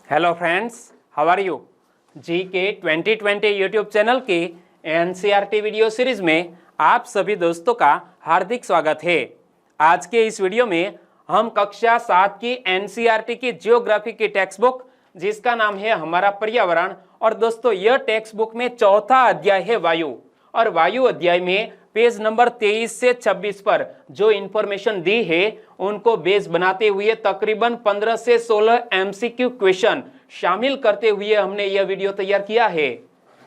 Hello friends, how are you. G K 2020 YouTube channel की NCERT video series में आप सभी दोस्तों का हार्दिक स्वागत है। आज के इस वीडियो में हम कक्षा 7 की एनसीईआरटी की जियोग्राफी की टेक्स्ट बुक जिसका नाम है हमारा पर्यावरण, और दोस्तों यह टेक्स्ट बुक में चौथा अध्याय है वायु, और वायु अध्याय में पेज नंबर 23 से 26 पर जो इंफॉर्मेशन दी है उनको बेस बनाते हुए तकरीबन 15 से 16 एमसीक्यू क्वेश्चन शामिल करते हुए हमने यह वीडियो तैयार किया है।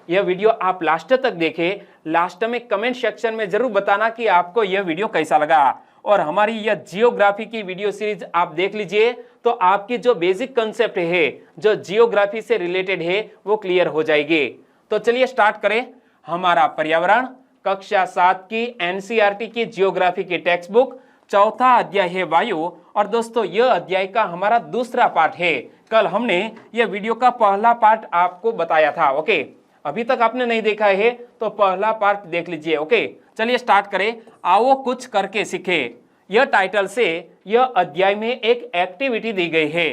यह वीडियो आप लास्ट तक देखें। लास्ट में कमेंट सेक्शन में जरूर बताना कि आपको यह वीडियो कैसा लगा, और हमारी यह जियोग्राफी की वीडियो सीरीज आप देख लीजिए तो आपकी जो बेसिक कंसेप्ट है जो जियोग्राफी से रिलेटेड है वो क्लियर हो जाएगी। तो चलिए स्टार्ट करें। हमारा पर्यावरण कक्षा 7 की एनसीईआरटी की जियोग्राफी की टेक्स्ट बुक चौथा अध्याय है वायु, और दोस्तों यह अध्याय का हमारा दूसरा पार्ट है। कल हमने यह वीडियो का पहला पार्ट आपको बताया था। ओके, अभी तक आपने नहीं देखा है तो पहला पार्ट देख लीजिए। ओके, चलिए स्टार्ट करें। आओ कुछ करके सीखे। यह टाइटल से यह अध्याय में एक एक्टिविटी दी गई है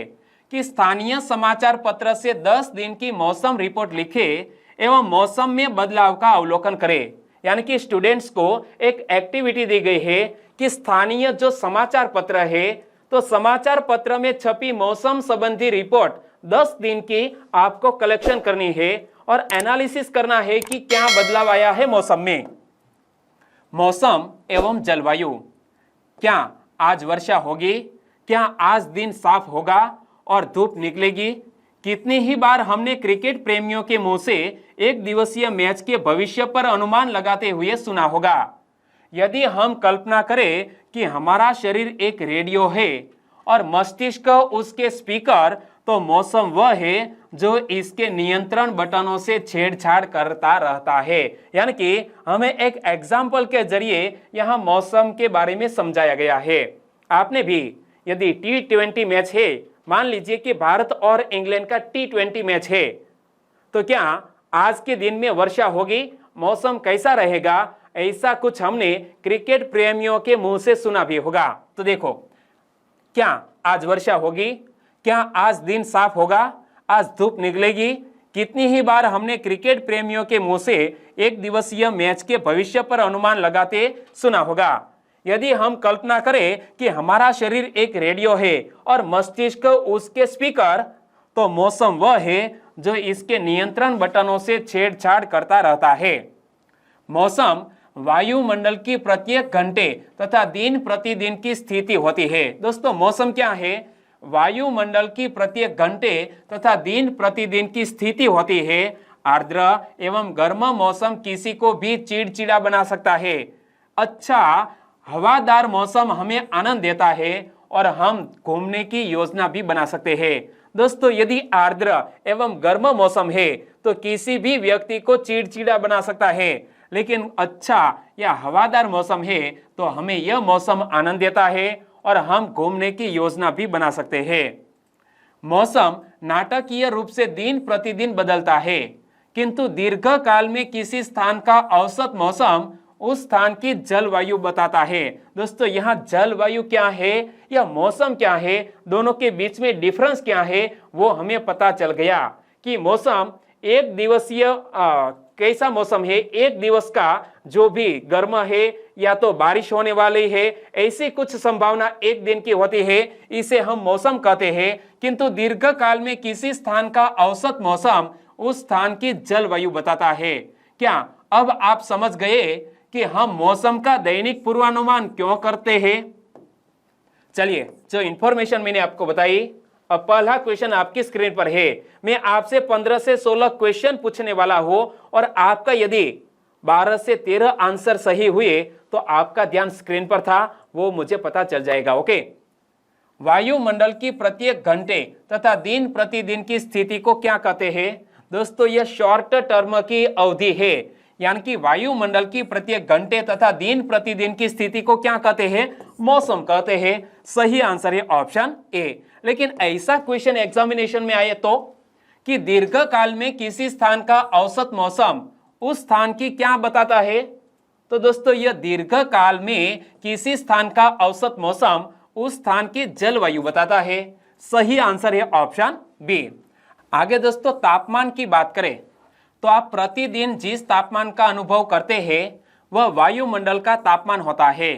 कि स्थानीय समाचार पत्र से 10 दिन की मौसम रिपोर्ट लिखे एवं मौसम में बदलाव का अवलोकन करें। यानी कि स्टूडेंट्स को एक एक्टिविटी दी गई है कि स्थानीय जो समाचार पत्र है तो समाचार पत्र में छपी मौसम संबंधी रिपोर्ट 10 दिन की आपको कलेक्शन करनी है और एनालिसिस करना है कि क्या बदलाव आया है मौसम में। मौसम एवं जलवायु, क्या आज वर्षा होगी, क्या आज दिन साफ होगा और धूप निकलेगी। कितनी ही बार हमने क्रिकेट प्रेमियों के मुंह से एक दिवसीय मैच के भविष्य पर अनुमान लगाते हुए सुना होगा। यदि हम कल्पना करें कि हमारा शरीर एक रेडियो है और मस्तिष्क उसके स्पीकर, तो मौसम वह है जो इसके नियंत्रण बटनों से छेड़छाड़ करता रहता है। यानी कि हमें एक एग्जाम्पल के जरिए यहां मौसम के बारे में समझाया गया है। आपने भी यदि T20 मैच है, मान लीजिए कि भारत और इंग्लैंड का T20 मैच है, तो क्या आज के दिन में वर्षा होगी, मौसम कैसा रहेगा, ऐसा कुछ हमने क्रिकेट प्रेमियों के मुंह से सुना भी होगा। तो देखो, क्या आज वर्षा होगी, क्या आज दिन साफ होगा, आज धूप निकलेगी। कितनी ही बार हमने क्रिकेट प्रेमियों के मुंह से एक दिवसीय मैच के भविष्य पर अनुमान लगाते सुना होगा। यदि हम कल्पना करें कि हमारा शरीर एक रेडियो है और मस्तिष्क उसके स्पीकर, तो मौसम वह है जो इसके नियंत्रण बटनों से छेड़छाड़ करता रहता है। मौसम वायुमंडल की प्रत्येक घंटे तथा दिन प्रतिदिन की स्थिति होती है। दोस्तों मौसम क्या है? वायुमंडल की प्रत्येक घंटे तथा दिन प्रतिदिन की स्थिति होती है। आर्द्र एवं गर्म मौसम किसी को भी चिड़चिड़ा बना सकता है। अच्छा हवादार मौसम हमें आनंद देता है और हम घूमने की योजना भी बना सकते हैं। दोस्तों यदि आर्द्र एवं गर्म मौसम है तो किसी भी व्यक्ति को चिड़चिड़ा बना सकता है, लेकिन अच्छा या हवादार मौसम है तो हमें यह मौसम आनंद देता है और हम घूमने की योजना भी बना सकते हैं। मौसम नाटकीय रूप से दिन प्रतिदिन बदलता है, किंतु दीर्घ काल में किसी स्थान का औसत मौसम उस स्थान की जलवायु बताता है। दोस्तों यहाँ जलवायु क्या है या मौसम क्या है, दोनों के बीच में डिफरेंस क्या है वो हमें पता चल गया कि मौसम एक दिवसीय कैसा मौसम है, एक दिवस का जो भी गर्म है या तो बारिश होने वाली है, ऐसी कुछ संभावना एक दिन की होती है, इसे हम मौसम कहते हैं। किंतु दीर्घ काल में किसी स्थान का औसत मौसम उस स्थान की जलवायु बताता है। क्या अब आप समझ गए कि हम मौसम का दैनिक पूर्वानुमान क्यों करते हैं? चलिए जो इंफॉर्मेशन मैंने आपको बताई, अब पहला क्वेश्चन आपकी स्क्रीन पर है। मैं आपसे 15 से 16 क्वेश्चन पूछने वाला हूं और आपका यदि 12 से 13 आंसर सही हुए तो आपका ध्यान स्क्रीन पर था, वो मुझे पता चल जाएगा। ओके, वायुमंडल की प्रत्येक घंटे तथा दिन प्रतिदिन की स्थिति को क्या कहते हैं? दोस्तों यह शॉर्ट टर्म की अवधि है, यानी कि वायुमंडल की प्रत्येक घंटे तथा दिन प्रतिदिन की स्थिति को क्या कहते हैं? मौसम कहते हैं। सही आंसर है ऑप्शन ए। लेकिन ऐसा क्वेश्चन एग्जामिनेशन में आए तो कि दीर्घ काल में किसी स्थान का औसत मौसम उस स्थान की क्या बताता है? तो दोस्तों यह दीर्घ काल में किसी स्थान का औसत मौसम उस स्थान की जलवायु बताता है। सही आंसर है ऑप्शन बी। आगे दोस्तों तापमान की बात करें तो आप प्रतिदिन जिस तापमान का अनुभव करते हैं वह वायुमंडल का तापमान होता है।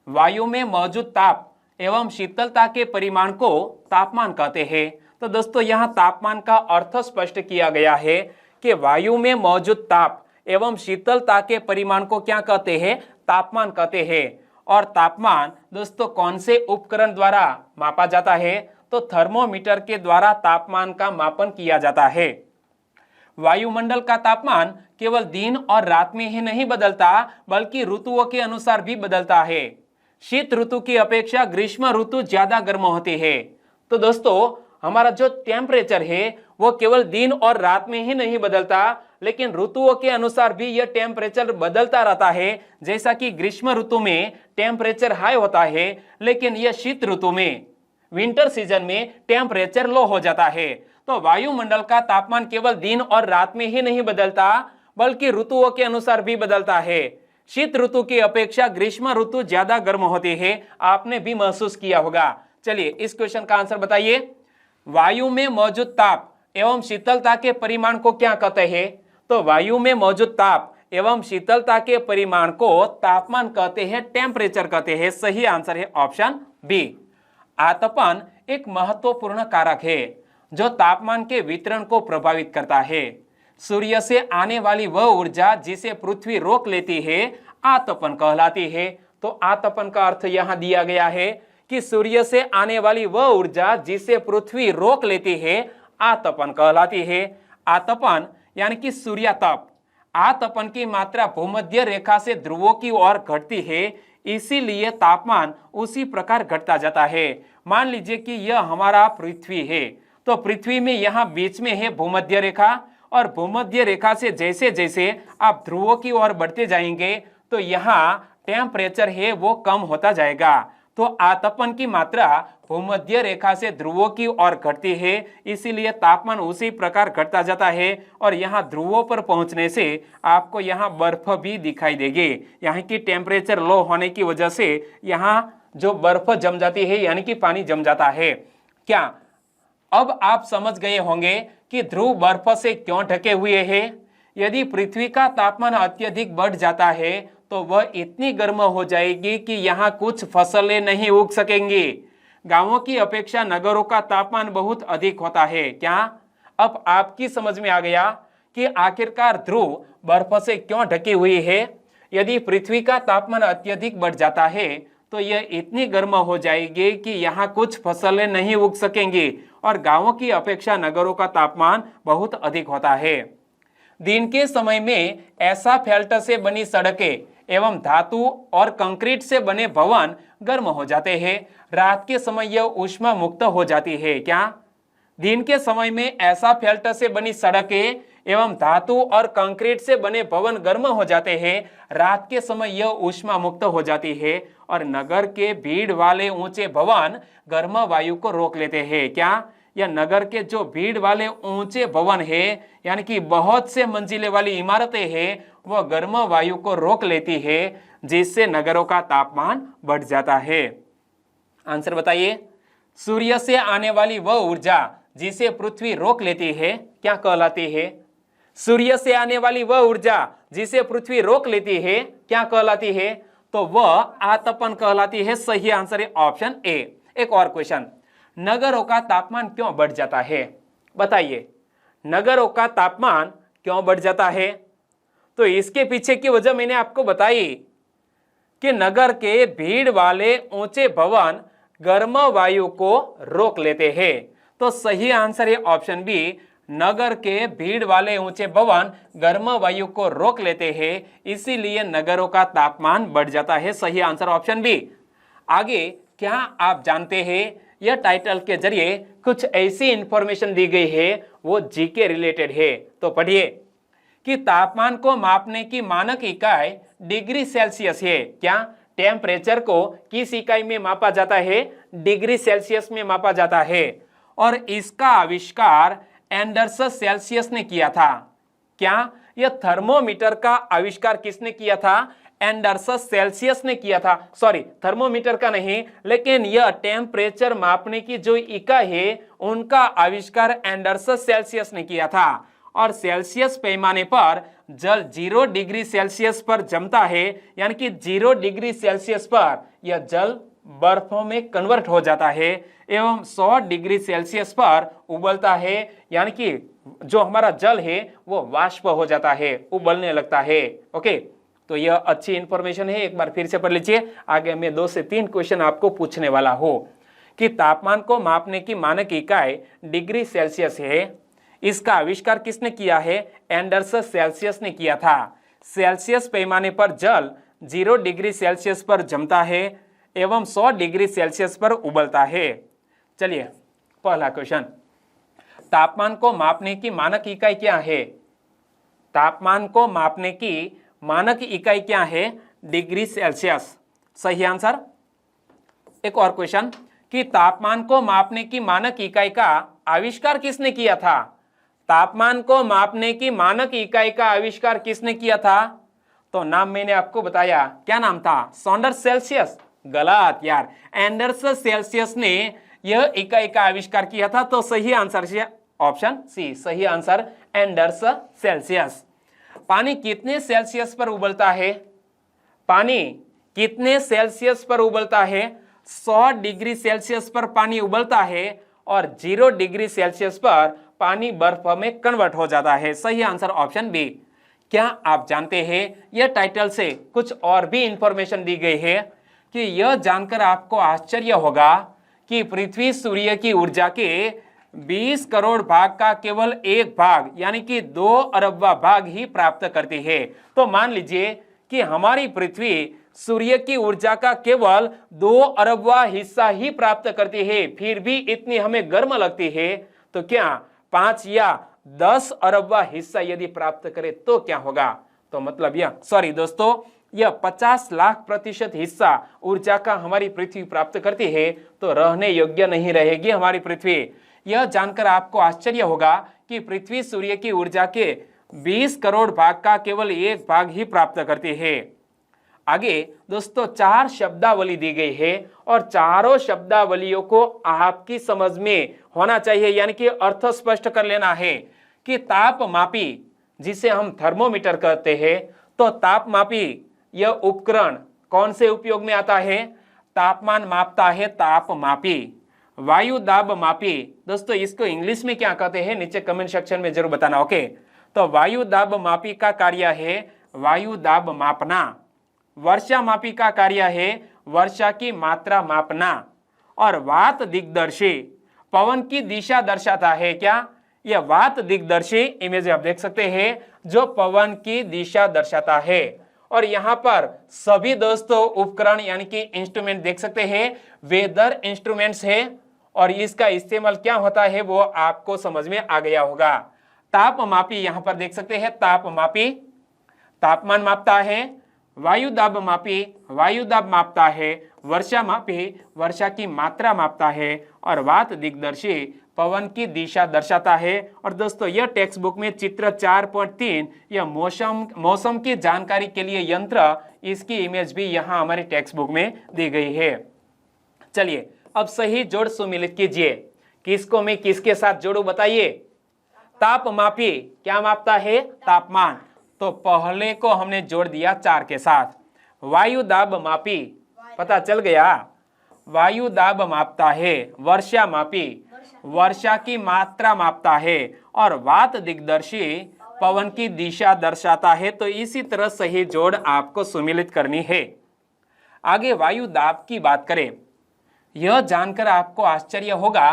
वायु में मौजूद ताप एवं शीतलता के परिमाण को तापमान कहते हैं। तो दोस्तों यहाँ तापमान का अर्थ स्पष्ट किया गया है कि वायु में मौजूद ताप एवं शीतलता के परिमाण को क्या कहते हैं? तापमान कहते हैं। और तापमान दोस्तों कौन से उपकरण द्वारा मापा जाता है? तो थर्मोमीटर के द्वारा तापमान का मापन किया जाता है। वायुमंडल का तापमान केवल दिन और रात में ही नहीं बदलता बल्कि ऋतुओं के अनुसार भी बदलता है। शीत ऋतु की अपेक्षा ग्रीष्म ऋतु ज्यादा गर्म होती है। तो दोस्तों हमारा जो टेम्परेचर है वो केवल दिन और रात में ही नहीं बदलता, लेकिन ऋतुओं के अनुसार भी यह टेम्परेचर बदलता रहता है। जैसा कि ग्रीष्म ऋतु में टेम्परेचर हाई होता है, लेकिन यह शीत ऋतु में विंटर सीजन में टेम्परेचर लो हो जाता है। तो वायुमंडल का तापमान केवल दिन और रात में ही नहीं बदलता बल्कि ऋतुओं के अनुसार भी बदलता है। शीत ऋतु की अपेक्षा ग्रीष्म ऋतु ज्यादा गर्म होती है, आपने भी महसूस किया होगा। चलिए इस क्वेश्चन का आंसर बताइए। वायु में मौजूद ताप एवं शीतलता के परिमाण को क्या कहते हैं? तो वायु में मौजूद ताप एवं शीतलता के परिमाण को तापमान कहते हैं, टेम्परेचर कहते हैं। सही आंसर है ऑप्शन बी। आतपन एक महत्वपूर्ण कारक है जो तापमान के वितरण को प्रभावित करता है। सूर्य से आने वाली वह ऊर्जा जिसे पृथ्वी रोक लेती है आतपन कहलाती है। तो आतपन का अर्थ यहाँ दिया गया है कि सूर्य से आने वाली वह ऊर्जा जिसे पृथ्वी रोक लेती है आतपन कहलाती है। आतपन यानी कि सूर्यातप। आतपन की मात्रा भूमध्य रेखा से ध्रुवों की ओर घटती है, इसीलिए तापमान उसी प्रकार घटता जाता है। मान लीजिए कि यह हमारा पृथ्वी है, तो पृथ्वी में यहाँ बीच में है भूमध्य रेखा, और भूमध्य रेखा से जैसे जैसे आप ध्रुवों की ओर बढ़ते जाएंगे तो यहाँ टेम्परेचर है वो कम होता जाएगा। तो आतपन की मात्रा भूमध्य रेखा से ध्रुवों की ओर घटती है, इसीलिए तापमान उसी प्रकार घटता जाता है। और यहाँ ध्रुवों पर पहुंचने से आपको यहाँ बर्फ भी दिखाई देगी। यहाँ की टेम्परेचर लो होने की वजह से यहाँ जो बर्फ जम जाती है यानी कि पानी जम जाता है। क्या अब आप समझ गए होंगे कि ध्रुव बर्फ से क्यों ढके हुए हैं? यदि पृथ्वी का तापमान अत्यधिक बढ़ जाता है तो वह इतनी गर्म हो जाएगी कि यहाँ कुछ फसलें नहीं उग सकेंगी। गांवों की अपेक्षा नगरों का तापमान बहुत अधिक होता है। क्या अब आपकी समझ में आ गया कि आखिरकार ध्रुव बर्फ से क्यों ढकी हुई है? यदि पृथ्वी का तापमान अत्यधिक बढ़ जाता है तो यह इतनी गर्म हो जाएगी कि यहाँ कुछ फसलें नहीं उग सकेंगी और गांवों की अपेक्षा नगरों का तापमान बहुत अधिक होता है। दिन के समय में एस्फाल्ट से बनी सड़कें एवं धातु और कंक्रीट से बने भवन गर्म हो जाते हैं। रात के समय यह ऊष्मा मुक्त हो जाती है। क्या दिन के समय में एस्फाल्ट से बनी सड़कें एवं धातु और कंक्रीट से बने भवन गर्म हो जाते हैं, रात के समय यह ऊष्मा मुक्त हो जाती है और नगर के भीड़ वाले ऊंचे भवन गर्म वायु को रोक लेते हैं। क्या या नगर के जो भीड़ वाले ऊंचे भवन है यानी कि बहुत से मंजिले वाली इमारतें हैं वह गर्म वायु को रोक लेती है, जिससे नगरों का तापमान बढ़ जाता है। आंसर बताइए। सूर्य से आने वाली वह ऊर्जा जिसे पृथ्वी रोक लेती है क्या कहलाती है? सूर्य से आने वाली वह ऊर्जा जिसे पृथ्वी रोक लेती है क्या कहलाती है? तो वह आतपन कहलाती है। सही आंसर है ऑप्शन ए। एक और क्वेश्चन, नगरों का तापमान क्यों बढ़ जाता है? बताइए, नगरों का तापमान क्यों बढ़ जाता है? तो इसके पीछे की वजह मैंने आपको बताई कि नगर के भीड़ वाले ऊंचे भवन गर्म वायु को रोक लेते हैं। तो सही आंसर है ऑप्शन बी। नगर के भीड़ वाले ऊंचे भवन गर्म वायु को रोक लेते हैं, इसीलिए नगरों का तापमान बढ़ जाता है। सही आंसर ऑप्शन बी। आगे क्या आप जानते हैं, यह टाइटल के जरिए कुछ ऐसी इंफॉर्मेशन दी गई है वो जी के रिलेटेड है। तो पढ़िए कि तापमान को मापने की मानक इकाई डिग्री सेल्सियस है। क्या टेम्परेचर को किस इकाई में मापा जाता है? डिग्री सेल्सियस में मापा जाता है। और इसका आविष्कार एंडरसन सेल्सियस ने किया था। क्या यह थर्मोमीटर का आविष्कार किसने किया था? एंडरसस सेल्सियस ने किया था, सॉरी थर्मोमीटर का नहीं, लेकिन यह टेम्परेचर मापने की जो इकाई है उनका आविष्कार एंडरसस सेल्सियस ने किया था। और सेल्सियस पैमाने पर जल 0 डिग्री सेल्सियस पर जमता है, यानी कि 0 डिग्री सेल्सियस पर यह जल बर्फों में कन्वर्ट हो जाता है एवं 100 डिग्री सेल्सियस पर उबलता है, यानी कि जो हमारा जल है वो वाष्प हो जाता है, उबलने लगता है। ओके, तो यह अच्छी इंफॉर्मेशन है, एक बार फिर से पढ़ लीजिए। आगे मैं 2 से 3 क्वेश्चन आपको पूछने वाला हूं कि तापमान को मापने की मानक इकाई डिग्री सेल्सियस है। इसका आविष्कार किसने किया है? एंडरसस सेल्सियस ने किया था। सेल्सियस पैमाने पर जल 0 डिग्री सेल्सियस पर जमता है एवं 100 डिग्री सेल्सियस पर उबलता है। चलिए पहला क्वेश्चन, तापमान को मापने की मानक इकाई क्या है? तापमान को मापने की मानक इकाई क्या है? Degree Celsius. सही आंसर। एक और क्वेश्चन कि तापमान को मापने की मानक इकाई का आविष्कार किसने किया था? तापमान को मापने की मानक इकाई का आविष्कार किसने किया था? तो नाम मैंने आपको बताया, क्या नाम था? Saunders Celsius. गलत यार, एंडरसस सेल्सियस ने यह इकाई का आविष्कार किया था। तो सही आंसर है ऑप्शन सी, सही आंसर एंडरसस सेल्सियस। पानी कितने सेल्सियस पर उबलता है? पानी कितने सेल्सियस पर उबलता है? 100 डिग्री सेल्सियस पर पानी उबलता है और 0 डिग्री सेल्सियस पर पानी बर्फ में कन्वर्ट हो जाता है। सही आंसर ऑप्शन बी। क्या आप जानते हैं यह टाइटल से कुछ और भी इंफॉर्मेशन दी गई है कि यह जानकर आपको आश्चर्य होगा कि पृथ्वी सूर्य की ऊर्जा के 20 करोड़ भाग का केवल 1 भाग यानी कि 2 अरबवा भाग ही प्राप्त करती है। तो मान लीजिए कि हमारी पृथ्वी सूर्य की ऊर्जा का केवल 2 अरबवा हिस्सा ही प्राप्त करती है, फिर भी इतनी हमें गर्म लगती है। तो क्या 5 या 10 अरबवा हिस्सा यदि प्राप्त करे तो क्या होगा? तो मतलब यह सॉरी दोस्तों, यह 50 लाख प्रतिशत हिस्सा ऊर्जा का हमारी पृथ्वी प्राप्त करती है, तो रहने योग्य नहीं रहेगी हमारी पृथ्वी। यह जानकर आपको आश्चर्य होगा कि पृथ्वी सूर्य की ऊर्जा के 20 करोड़ भाग का केवल 1 भाग ही प्राप्त करती है। आगे दोस्तों 4 शब्दावली दी गई है और चारों शब्दावलियों को आपकी समझ में होना चाहिए, यानी कि अर्थ स्पष्ट कर लेना है कि तापमापी जिसे हम थर्मोमीटर कहते हैं, तो तापमापी यह उपकरण कौन से उपयोग में आता है? तापमान मापता है तापमापी। वायु दाब मापी, दोस्तों इसको इंग्लिश में क्या कहते हैं नीचे कमेंट सेक्शन में जरूर बताना। ओके, तो वायु दाब मापी का कार्य है वायु दाब मापना। वर्षा मापी का कार्य है वर्षा की मात्रा मापना। और वात दिग्दर्शी पवन की दिशा दर्शाता है। क्या? यह वात दिग्दर्शी इमेज आप देख सकते हैं जो पवन की दिशा दर्शाता है। और यहाँ पर सभी दोस्तों उपकरण यानी कि इंस्ट्रूमेंट देख सकते हैं, वेदर इंस्ट्रूमेंट्स है और इसका इस्तेमाल क्या होता है वो आपको समझ में आ गया होगा। तापमापी यहाँ पर देख सकते हैं, तापमापी तापमान मापता है, वायु दाब मापी वायु दाब मापता है, वर्षा मापी वर्षा की मात्रा मापता है और वात दिग्दर्शी पवन की दिशा दर्शाता है। और दोस्तों यह टेक्स्ट बुक में चित्र 4.3 यह मौसम की जानकारी के लिए यंत्र, इसकी इमेज भी यहाँ हमारी टेक्स्ट बुक में दी गई है। चलिए अब सही जोड़ सुमिलित कीजिए। किसको मैं किसके साथ जोड़ू बताइए? तापमापी क्या मापता है? तापमान। तो पहले को हमने जोड़ दिया 4 के साथ। वायु दाब मापी पता चल गया, वायु दाब मापता है। वर्षा मापी वर्षा की मात्रा मापता है और वात दिग्दर्शी पवन की दिशा दर्शाता है। तो इसी तरह सही जोड़ आपको सुमिलित करनी है। आगे वायु दाब की बात करें, यह जानकर आपको आश्चर्य होगा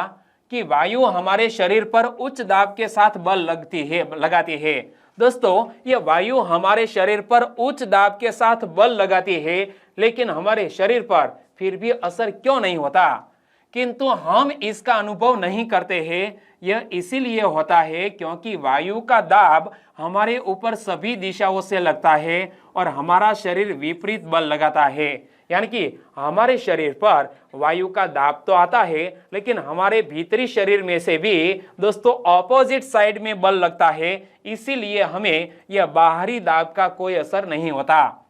कि वायु हमारे शरीर पर उच्च दाब के साथ बल लगाती है। दोस्तों यह वायु हमारे शरीर पर उच्च दाब के साथ बल लगाती है, लेकिन हमारे शरीर पर फिर भी असर क्यों नहीं होता? किंतु हम इसका अनुभव नहीं करते हैं। यह इसीलिए होता है क्योंकि वायु का दाब हमारे ऊपर सभी दिशाओं से लगता है और हमारा शरीर विपरीत बल लगाता है। यानी कि हमारे शरीर पर वायु का दाब तो आता है, लेकिन हमारे भीतरी शरीर में से भी दोस्तों ऑपोजिट साइड में बल लगता है। इसीलिए हमें यह बाहरी दाब का कोई असर नहीं होता।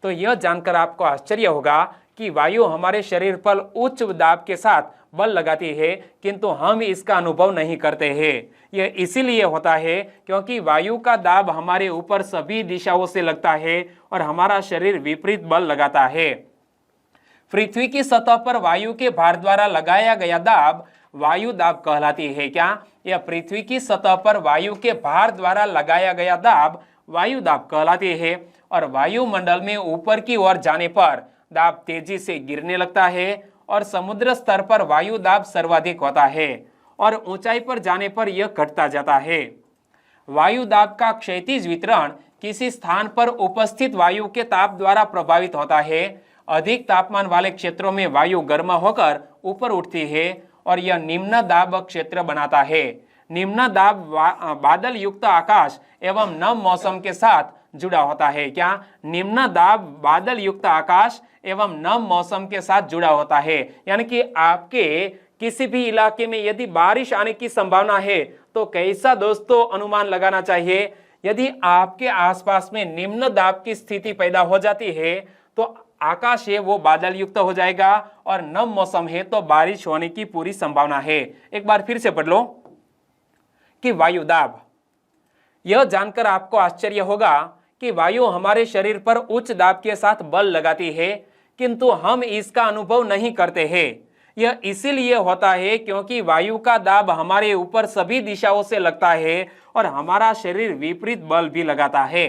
तो यह जानकर आपको आश्चर्य होगा कि वायु हमारे शरीर पर उच्च दाब के साथ बल लगाती है, किंतु हम इसका अनुभव नहीं करते हैं। यह इसीलिए होता है क्योंकि वायु का दाब हमारे ऊपर सभी दिशाओं से लगता है और हमारा शरीर विपरीत बल लगाता है। पृथ्वी की सतह पर वायु के भार द्वारा लगाया गया दाब वायु दाब कहलाती है। क्या? यह पृथ्वी की सतह पर वायु के भार द्वारा लगाया गया दाब वायु दाब कहलाती है। और वायुमंडल में ऊपर की ओर जाने पर दाब तेजी से गिरने लगता है और समुद्र स्तर पर वायु दाब सर्वाधिक होता है और ऊंचाई पर जाने पर यह घटता जाता है। वायु दाब का क्षैतिज वितरण किसी स्थान पर उपस्थित वायु के ताप द्वारा प्रभावित होता है। अधिक तापमान वाले क्षेत्रों में वायु गर्म होकर ऊपर उठती है और यह निम्न दाब क्षेत्र बनाता है। निम्न दाब बादल युक्त आकाश एवं नम मौसम के साथ जुड़ा होता है। क्या? निम्न दाब बादल युक्त आकाश एवं नम मौसम के साथ जुड़ा होता है। यानी कि आपके किसी भी इलाके में यदि बारिश आने की संभावना है तो कैसा दोस्तों अनुमान लगाना चाहिए? यदि आपके आसपास में निम्न दाब की स्थिति पैदा हो जाती है तो आकाश है वो बादल युक्त हो जाएगा और नम मौसम है तो बारिश होने की पूरी संभावना है। एक बार फिर से पढ़ लो कि वायु दाब। यह जानकर आपको आश्चर्य होगा कि वायु हमारे शरीर पर उच्च दाब के साथ बल लगाती है, किंतु हम इसका अनुभव नहीं करते हैं। यह इसीलिए होता है क्योंकि वायु का दाब हमारे ऊपर सभी दिशाओं से लगता है और हमारा शरीर विपरीत बल भी लगाता है।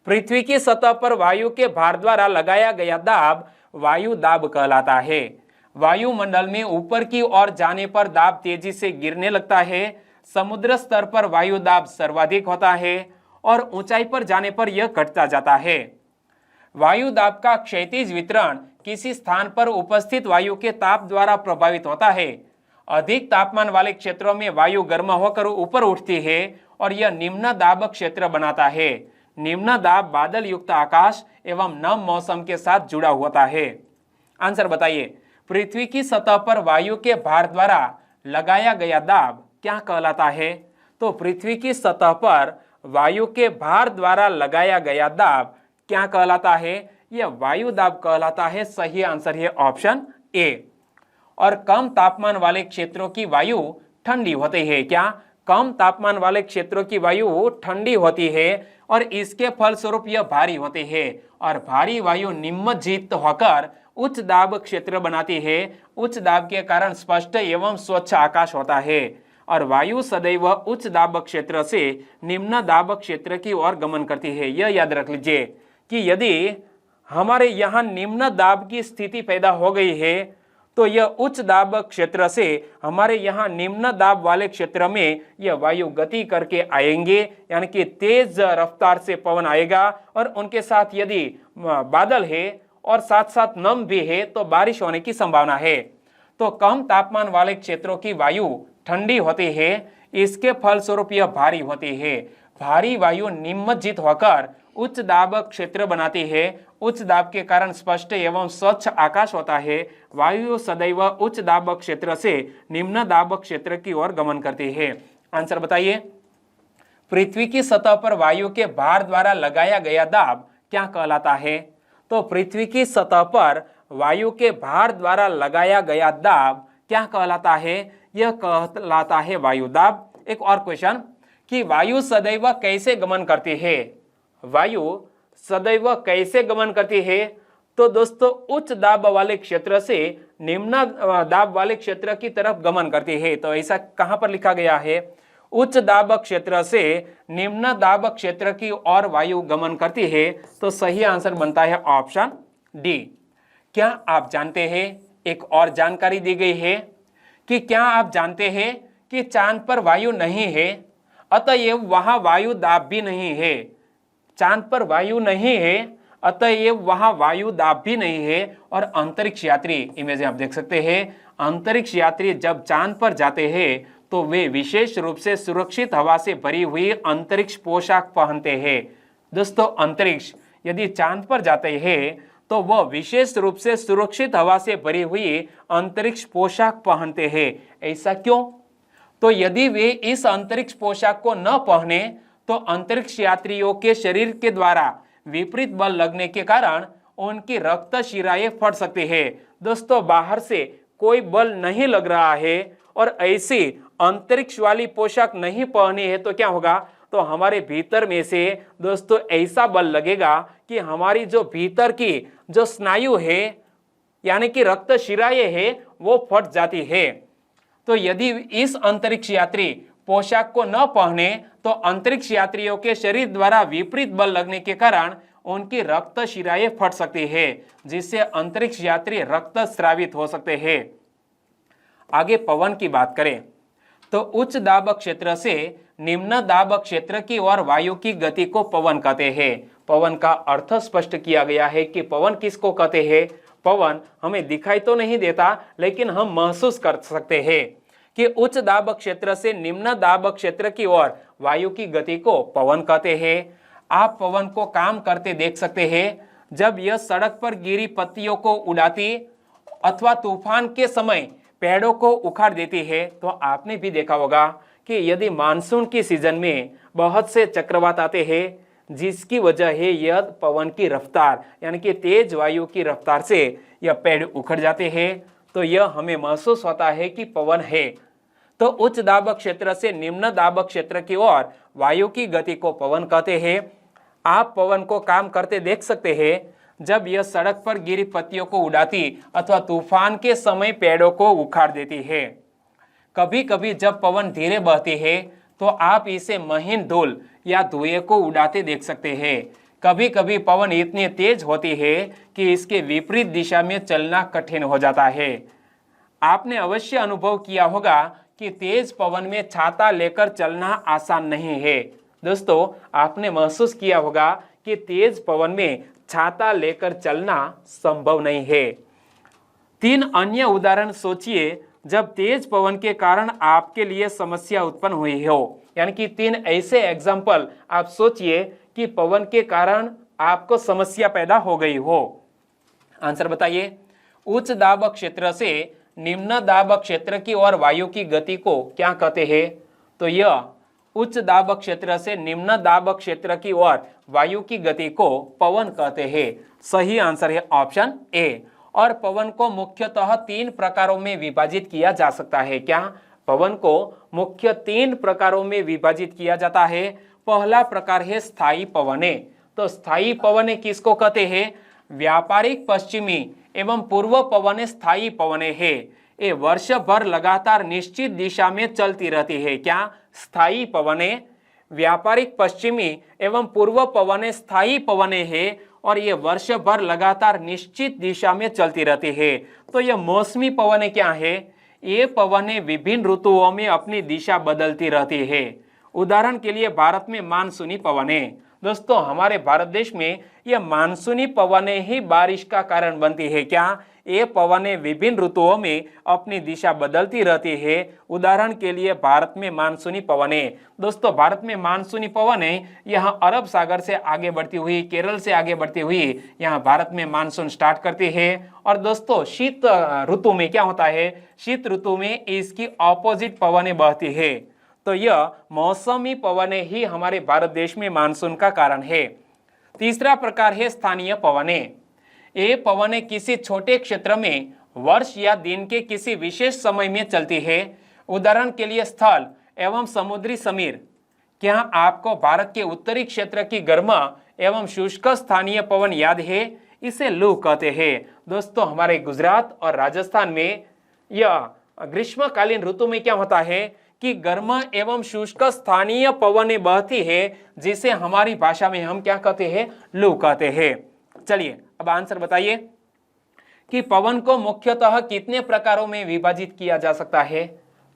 पृथ्वी की सतह पर वायु के भार द्वारा लगाया गया दाब वायु दाब कहलाता है। वायुमंडल में ऊपर की ओर जाने पर दाब तेजी से गिरने लगता है। समुद्र स्तर पर वायु दाब सर्वाधिक होता है और ऊंचाई पर जाने पर यह घटता जाता है। वायु दाब का क्षैतिज वितरण किसी स्थान पर उपस्थित वायु के ताप द्वारा प्रभावित होता है। अधिक तापमान वाले क्षेत्रों में वायु गर्म होकर ऊपर उठती है और यह निम्न दाब क्षेत्र बनाता है। निम्न दाब बादल युक्त आकाश एवं नम मौसम के साथ जुड़ा होता है। आंसर बताइए, पृथ्वी की सतह पर वायु के भार द्वारा लगाया गया दाब क्या कहलाता है? तो पृथ्वी की सतह पर वायु के भार द्वारा लगाया गया दाब क्या कहलाता है? यह वायु दाब कहलाता है। सही आंसर है ऑप्शन ए। और कम तापमान वाले क्षेत्रों की वायु ठंडी होती है। क्या? कम तापमान वाले क्षेत्रों की वायु ठंडी होती है और इसके फलस्वरूप यह भारी होती है और भारी वायु निम्नजीत होकर उच्च दाब क्षेत्र बनाती है। उच्च दाब के कारण स्पष्ट एवं स्वच्छ आकाश होता है और वायु सदैव उच्च दाब क्षेत्र से निम्न दाब क्षेत्र की ओर गमन करती है। यह याद रख लीजिए कि यदि हमारे यहाँ निम्न दाब की स्थिति पैदा हो गई है तो यह उच्च दाब क्षेत्र से हमारे यहाँ निम्न दाब वाले क्षेत्र में यह वायु गति करके आएंगे, यानी कि तेज रफ्तार से पवन आएगा और उनके साथ यदि बादल है और साथ साथ नम भी है तो बारिश होने की संभावना है। तो कम तापमान वाले क्षेत्रों की वायु ठंडी होती है, इसके फलस्वरूप यह भारी होती है। भारी वायु निम्नजीत होकर उच्च दाब क्षेत्र बनाती है। उच्च दाब के कारण स्पष्ट एवं स्वच्छ आकाश होता है। वायु सदैव उच्च दाब क्षेत्र से निम्न दाब क्षेत्र की ओर गमन करती है। आंसर बताइए, पृथ्वी की सतह पर वायु के भार द्वारा लगाया गया दाब क्या कहलाता है? तो पृथ्वी की सतह पर वायु के भार द्वारा लगाया गया दाब क्या कहलाता है? यह कहलाता है वायु दाब। एक और क्वेश्चन कि वायु सदैव कैसे गमन करती है? वायु सदैव कैसे गमन करती है? तो दोस्तों उच्च दाब वाले क्षेत्र से निम्न दाब वाले क्षेत्र की तरफ गमन करती है। तो ऐसा कहां पर लिखा गया है? उच्च दाब क्षेत्र से निम्न दाब क्षेत्र की ओर वायु गमन करती है। तो सही आंसर बनता है ऑप्शन डी। क्या आप जानते हैं, एक और जानकारी दी गई है कि क्या आप जानते हैं कि चांद पर वायु नहीं है, अतएव वहां वायु दाब भी नहीं है। चांद पर वायु नहीं है, अतएव वहां वायु दाब भी नहीं है। और अंतरिक्ष यात्री, इमेज आप देख सकते हैं, अंतरिक्ष यात्री जब चांद पर जाते हैं तो वे विशेष रूप से सुरक्षित हवा से भरी हुई अंतरिक्ष पोशाक पहनते हैं। दोस्तों अंतरिक्ष यदि चांद पर जाते हैं तो वह विशेष रूप से सुरक्षित हवा से भरी हुई अंतरिक्ष पोशाक पहनते हैं। ऐसा क्यों? तो यदि वे इस अंतरिक्ष पोशाक को न पहने तो अंतरिक्ष यात्रियों के शरीर के द्वारा विपरीत बल लगने के कारण उनकी रक्त शिराएं फट सकती है। दोस्तों बाहर से कोई बल नहीं लग रहा है और ऐसी अंतरिक्ष वाली पोशाक नहीं पहनी है तो क्या होगा, तो हमारे भीतर में से दोस्तों ऐसा बल लगेगा कि हमारी जो भीतर की जो स्नायु है यानी कि रक्त शिराएं है वो फट जाती है। तो यदि इस अंतरिक्ष यात्री पोशाक को न पहने तो अंतरिक्ष यात्रियों के शरीर द्वारा विपरीत बल लगने के कारण उनकी रक्त शिराएं फट सकती है, जिससे अंतरिक्ष यात्री रक्त स्रावित हो सकते हैं। आगे पवन की बात करें तो उच्च दाब क्षेत्र से निम्न दाब क्षेत्र की ओर वायु की गति को पवन कहते हैं। पवन का अर्थ स्पष्ट किया गया है कि पवन किसको कहते हैं। पवन हमें दिखाई तो नहीं देता लेकिन हम महसूस कर सकते हैं कि उच्च दाब क्षेत्र से निम्न दाब क्षेत्र की ओर वायु की गति को पवन कहते हैं। आप पवन को काम करते देख सकते हैं जब यह सड़क पर गिरी पत्तियों को उड़ाती अथवा तूफान के समय पेड़ों को उखाड़ देती है। तो आपने भी देखा होगा कि यदि मानसून की सीजन में बहुत से चक्रवात आते हैं जिसकी वजह है यह पवन की रफ्तार यानी कि तेज वायु की रफ्तार से यह पेड़ उखड़ जाते हैं, तो यह हमें महसूस होता है कि पवन है। तो उच्च दाब क्षेत्र से निम्न दाब क्षेत्र की ओर वायु की गति को पवन कहते हैं। आप पवन को काम करते देख सकते हैं जब यह सड़क पर गिरी पत्तियों को उड़ाती अथवा तूफान के समय पेड़ों को उखाड़ देती है। कभी कभी जब पवन धीरे बहती है तो आप इसे महीन धूल या धुएं को उड़ाते देख सकते हैं। कभी कभी पवन इतनी तेज होती है कि इसके विपरीत दिशा में चलना कठिन हो जाता है। आपने अवश्य अनुभव किया होगा कि तेज पवन में छाता लेकर चलना आसान नहीं है। दोस्तों आपने महसूस किया होगा कि तेज पवन में छाता लेकर चलना संभव नहीं है। 3 अन्य उदाहरण सोचिए जब तेज पवन के कारण आपके लिए समस्या उत्पन्न हुई हो, यानी कि 3 ऐसे एग्जाम्पल आप सोचिए कि पवन के कारण आपको समस्या पैदा हो गई हो। आंसर बताइए। उच्च दाब क्षेत्र से निम्न दाब क्षेत्र की ओर वायु की गति को क्या कहते हैं? तो यह उच्च दाब क्षेत्र से निम्न दाब क्षेत्र की ओर वायु की गति को पवन कहते हैं। सही आंसर है ऑप्शन ए। और पवन को मुख्यतः 3 प्रकारों में विभाजित किया जा सकता है। क्या? पवन को मुख्य 3 प्रकारों में विभाजित किया जाता है। पहला प्रकार है स्थायी पवने। तो स्थायी पवने किसको कहते हैं? व्यापारिक पश्चिमी एवं पूर्व पवने स्थायी पवने है। ये वर्ष भर लगातार निश्चित दिशा में चलती रहती है। क्या? स्थायी पवने। व्यापारिक पश्चिमी एवं पूर्व पवने स्थायी पवने है और ये वर्ष भर लगातार निश्चित दिशा में चलती रहती है। तो ये मौसमी पवने क्या है? ये पवने विभिन्न ऋतुओं में अपनी दिशा बदलती रहती है। उदाहरण के लिए भारत में मानसूनी पवने। दोस्तों हमारे भारत देश में यह मानसूनी पवने ही बारिश का कारण बनती है। क्या? ये पवने विभिन्न ऋतुओं में अपनी दिशा बदलती रहती है। उदाहरण के लिए भारत में मानसूनी पवने। दोस्तों भारत में मानसूनी पवने यहाँ अरब सागर से आगे बढ़ती हुई, केरल से आगे बढ़ती हुई यहाँ भारत में मानसून स्टार्ट करती है। और दोस्तों शीत ऋतु में क्या होता है? शीत ऋतु में इसकी ऑपोजिट पवने बहती है। तो यह मौसमी पवने ही हमारे भारत देश में मानसून का कारण है। तीसरा प्रकार है स्थानीय पवने। ये पवने किसी छोटे क्षेत्र में वर्ष या दिन के किसी विशेष समय में चलती है। उदाहरण के लिए स्थल एवं समुद्री समीर। क्या आपको भारत के उत्तरी क्षेत्र की गर्म एवं शुष्क स्थानीय पवन याद है? इसे लू कहते हैं। दोस्तों हमारे गुजरात और राजस्थान में यह ग्रीष्मकालीन ऋतु में क्या होता है कि गर्म एवं शुष्क स्थानीय पवने बहती है, जिसे हमारी भाषा में हम क्या कहते हैं? लू कहते हैं। चलिए अब आंसर बताइए कि पवन को मुख्यतः कितने प्रकारों में विभाजित किया जा सकता है?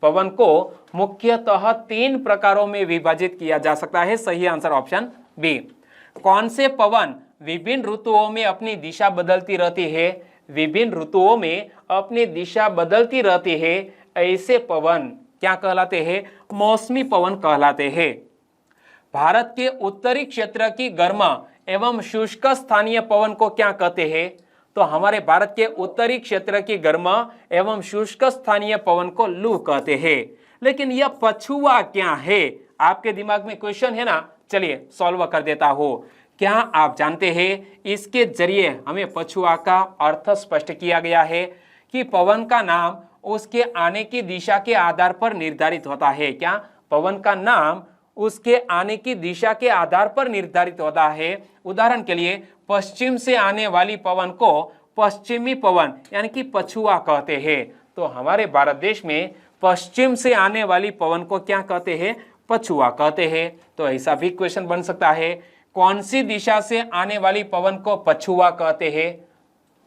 पवन को मुख्यतः 3 प्रकारों में विभाजित किया जा सकता है। सही आंसर ऑप्शन बी। कौन से पवन विभिन्न ऋतुओं में अपनी दिशा बदलती रहती है? विभिन्न ऋतुओं में अपनी दिशा बदलती रहती है ऐसे पवन क्या कहलाते हैं? मौसमी पवन कहलाते हैं। भारत के उत्तरी क्षेत्र की गर्म एवं शुष्क स्थानीय पवन को क्या कहते हैं? तो हमारे भारत के उत्तरी क्षेत्र की गर्म एवं शुष्क स्थानीय पवन को लू कहते हैं। लेकिन यह पछुआ क्या है? आपके दिमाग में क्वेश्चन है ना, चलिए सॉल्व कर देता हूं। क्या आप जानते हैं इसके जरिए हमें पछुआ का अर्थ स्पष्ट किया गया है कि पवन का नाम उसके आने की दिशा के आधार पर निर्धारित होता है। क्या पवन का नाम उसके आने की दिशा के आधार पर निर्धारित होता है। उदाहरण के लिए पश्चिम से आने वाली पवन को पश्चिमी पवन यानी कि पछुआ कहते हैं। तो हमारे भारत देश में पश्चिम से आने वाली पवन को क्या कहते हैं? पछुआ कहते हैं। तो ऐसा भी क्वेश्चन बन सकता है, कौन सी दिशा से आने वाली पवन को पछुआ कहते हैं?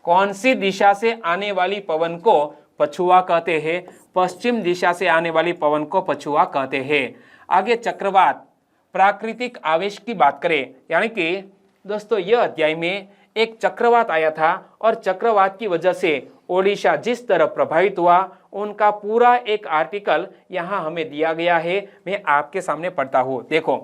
कौन सी दिशा से आने वाली पवन को पछुआ कहते हैं? पश्चिम दिशा से आने वाली पवन को पछुआ कहते हैं। आगे चक्रवात प्राकृतिक आवेश की बात करें, यानी कि दोस्तों यह अध्याय में एक चक्रवात आया था और चक्रवात की वजह से ओडिशा जिस तरह प्रभावित हुआ उनका पूरा एक आर्टिकल यहाँ हमें दिया गया है। मैं आपके सामने पढ़ता हूँ। देखो,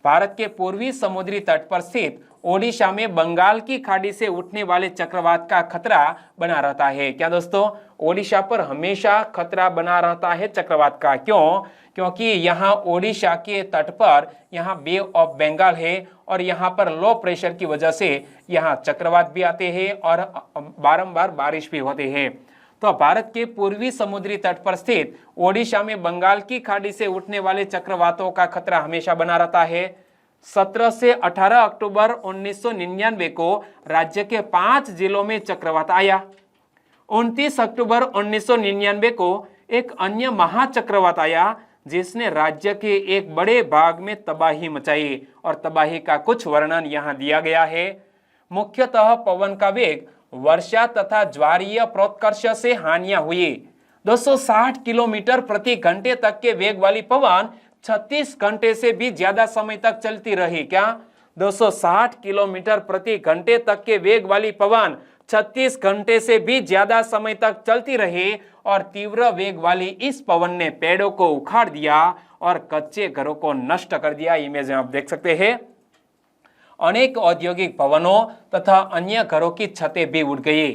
भारत के पूर्वी समुद्री तट पर स्थित ओडिशा में बंगाल की खाड़ी से उठने वाले चक्रवात का खतरा बना रहता है। क्या दोस्तों? ओडिशा पर हमेशा खतरा बना रहता है चक्रवात का। क्यों? क्योंकि यहाँ ओडिशा के तट पर यहाँ बे ऑफ बंगाल है और यहाँ पर लो प्रेशर की वजह से यहाँ चक्रवात भी आते हैं और बारंबार बारिश भी होते हैं। तो भारत के पूर्वी समुद्री तट पर स्थित ओडिशा में बंगाल की खाड़ी से उठने वाले चक्रवातों का खतरा हमेशा बना रहता है। 17 से 18 अक्टूबर 1999 को राज्य के 5 जिलों में चक्रवात आया। 29 अक्टूबर 1999 को एक अन्य महाचक्रवात आया जिसने राज्य के एक बड़े भाग में तबाही मचाई और तबाही का कुछ वर्णन यहाँ दिया गया है। मुख्यतः पवन का वेग, वर्षा तथा ज्वारीय प्रोत्कर्ष से हानियां हुई। 260 किलोमीटर प्रति घंटे तक के वेग वाली पवन 36 घंटे से भी ज्यादा समय तक चलती रही। क्या? 260 किलोमीटर प्रति घंटे तक के वेग वाली पवन 36 घंटे से भी ज्यादा समय तक चलती रही और तीव्र वेग वाली इस पवन ने पेड़ों को उखाड़ दिया और कच्चे घरों को नष्ट कर दिया। इमेज में आप देख सकते हैं। अनेक औद्योगिक भवनों तथा अन्य घरों की छतें भी उड़ गई।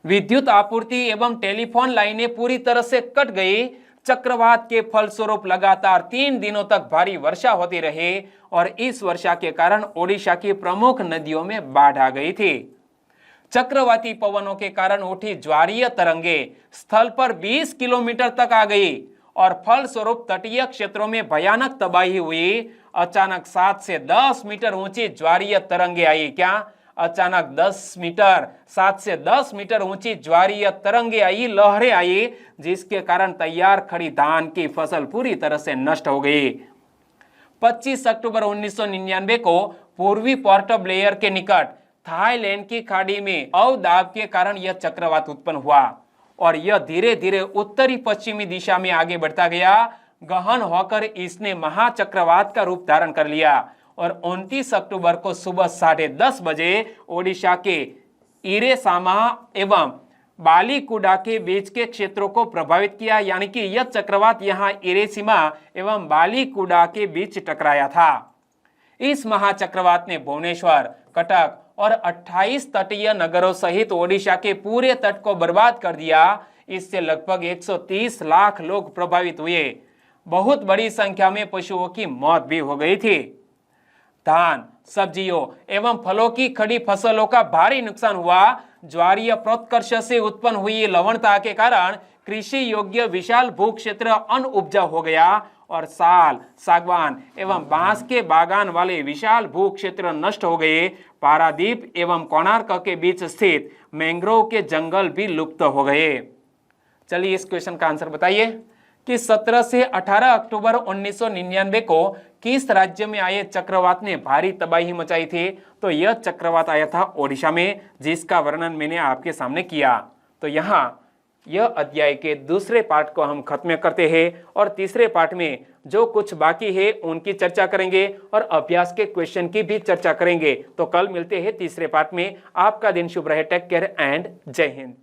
विद्युत आपूर्ति एवं टेलीफोन लाइनें पूरी तरह से कट गई। चक्रवात के फलस्वरूप लगातार 3 दिनों तक भारी वर्षा होती रही और इस वर्षा के कारण ओडिशा की प्रमुख नदियों में बाढ़ आ गई थी। चक्रवाती पवनों के कारण उठी ज्वारीय तरंगे स्थल पर 20 किलोमीटर तक आ गई और फलस्वरूप तटीय क्षेत्रों में भयानक तबाही हुई। अचानक 7 से 10 मीटर ऊंची ज्वारीय तरंगे आई। क्या? अचानक 7 से 10 मीटर ऊंची ज्वारीय तरंगे आई, लहरें आई, जिसके कारण तैयार खड़ी धान की फसल पूरी तरह से नष्ट हो गई। 25 अक्टूबर 1999 को पूर्वी पोर्ट ब्लेयर के निकट थाईलैंड की खाड़ी में अवदाब के कारण यह चक्रवात उत्पन्न हुआ और यह धीरे धीरे उत्तरी पश्चिमी दिशा में आगे बढ़ता गया। गहन होकर इसने महाचक्रवात का रूप धारण कर लिया और 29 अक्टूबर को सुबह 10:30 बजे ओडिशा के इरेसामा एवं बालीकुडा के बीच के क्षेत्रों को प्रभावित किया। यानी कि यह चक्रवात यहाँ इरेसीमा एवं बालीकुडा के बीच टकराया था। इस महाचक्रवात ने भुवनेश्वर, कटक और 28 तटीय नगरों सहित ओडिशा के पूरे तट को बर्बाद कर दिया। इससे लगभग 130 लाख लोग प्रभावित हुए। बहुत बड़ी संख्या में पशुओं की मौत भी हो गई थी। धान, सब्जियों एवं फलों की खड़ी फसलों का भारी नुकसान हुआ। ज्वारीय प्रोत्कर्ष से उत्पन्न हुई लवणता के कारण कृषि योग्य विशाल भू क्षेत्र अनउपजाऊ हो गया और साल, सागवान एवं बांस के बागान वाले विशाल भू क्षेत्र नष्ट हो गए। पारादीप एवं कोणार्क के बीच स्थित मैंग्रोव के जंगल भी लुप्त हो गए। चलिए इस क्वेश्चन का आंसर बताइए कि 17 से 18 अक्टूबर 1999 को किस राज्य में आए चक्रवात ने भारी तबाही मचाई थी? तो यह चक्रवात आया था ओडिशा में, जिसका वर्णन मैंने आपके सामने किया। तो यहाँ यह अध्याय के दूसरे पार्ट को हम खत्म करते हैं और तीसरे पार्ट में जो कुछ बाकी है उनकी चर्चा करेंगे और अभ्यास के क्वेश्चन की भी चर्चा करेंगे। तो कल मिलते हैं तीसरे पार्ट में। आपका दिन शुभ रहे। टेक केयर एंड जय हिंद।